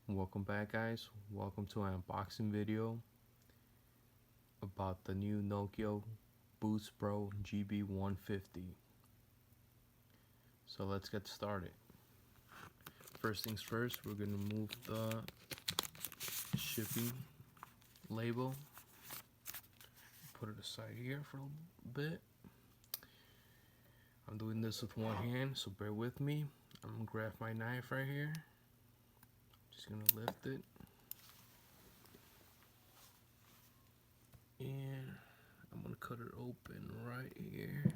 Welcome back, guys. Welcome to an unboxing video about the new NOCO Boost Pro GB150. So let's get started. First things first, we're gonna remove the shipping label. Put it aside here for a bit. I'm doing this with one hand, so bear with me. I'm gonna grab my knife right here. Just gonna lift it. And I'm gonna cut it open right here.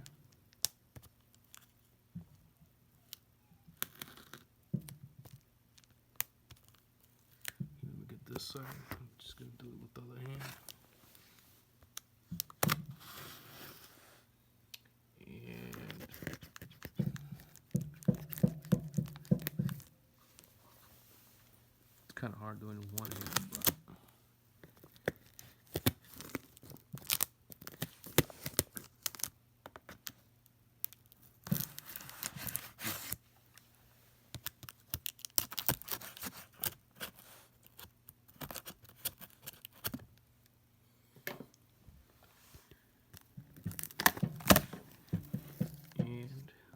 Let me get this side. I'm just gonna do it with the other hand. And it's kind of hard doing it with one hand, but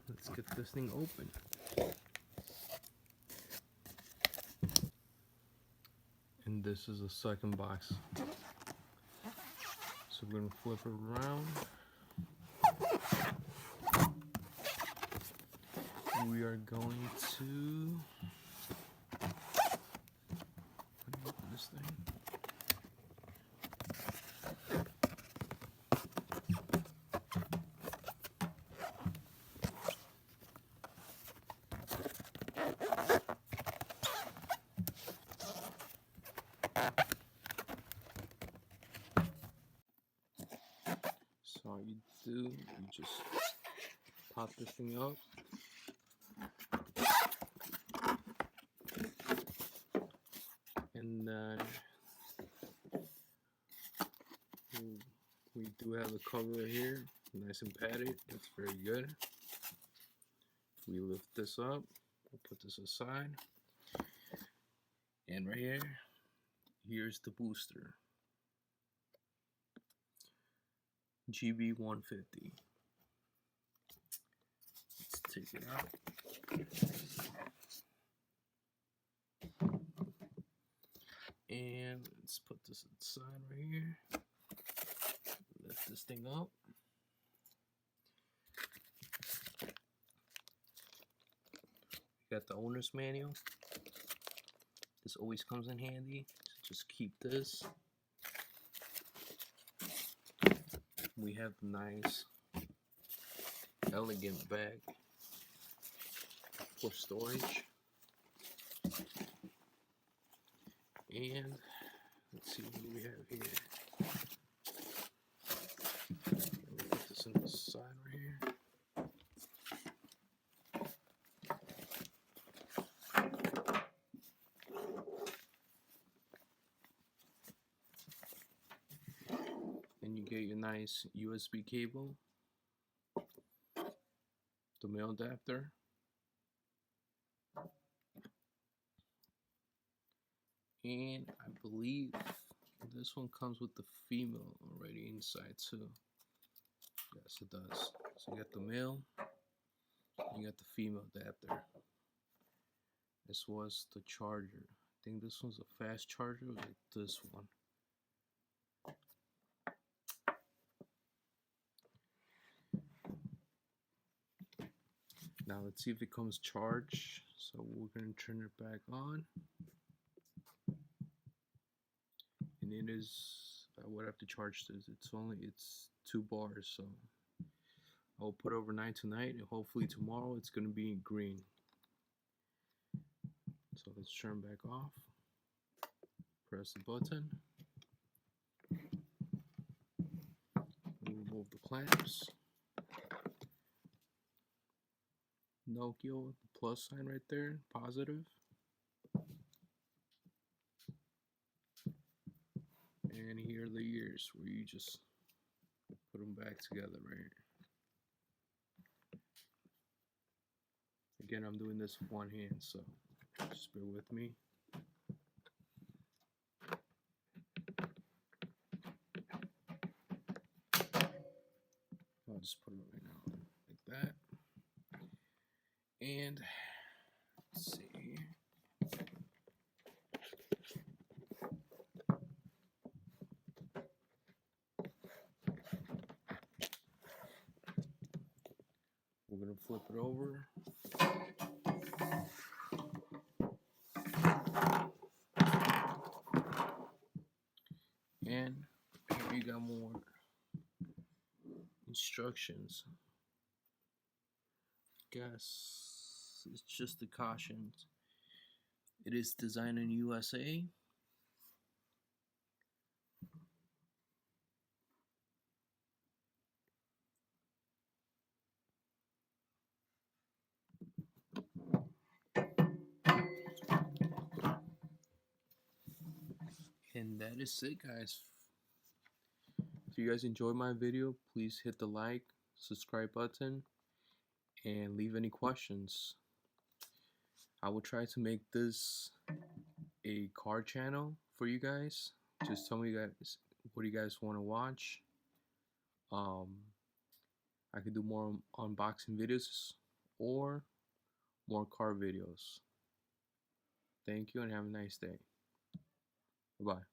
let's get this thing open. And this is the second box. So we're gonna flip it around. We are going to open this thing. So all you do, you just pop this thing up. And then we do have the cover here, nice and padded. That's very good. We lift this up, we'll put this aside. And right here, here's the booster. GB150. Let's take it out. And let's put this inside right here. Lift this thing up. We got the owner's manual. This always comes in handy. Just keep this. We have a nice, elegant bag for storage. And let's see what we have here. We'll put this on the side right here. Then you get your nice USB cable, the male adapter, and I believe this one comes with the female already inside too. Yes, it does. So you got the male, you got the female adapter. This was the charger. I think this one's a fast charger, like this one. Now let's see if it comes charged. So we're gonna turn it back on. And it is, I would have to charge this. It's 2 bars, so I'll put overnight tonight, and hopefully tomorrow it's gonna be green. So let's turn back off. Press the button. Remove the clamps. NOCO, the plus sign right there, positive. And here are the ears where you just put them back together right here. Again, I'm doing this with one hand, so just bear with me. just put it right now like that. And let's see. We're gonna flip it over. And here you got more instructions. Guess it's just the cautions. It is designed in USA. And that is it, guys. If you guys enjoyed my video, please hit the like, subscribe button, and leave any questions. I will try to make this a car channel for you guys. Just tell me guys what you guys want to watch. I could do more unboxing videos or more car videos. Thank you and have a nice day. Bye-bye.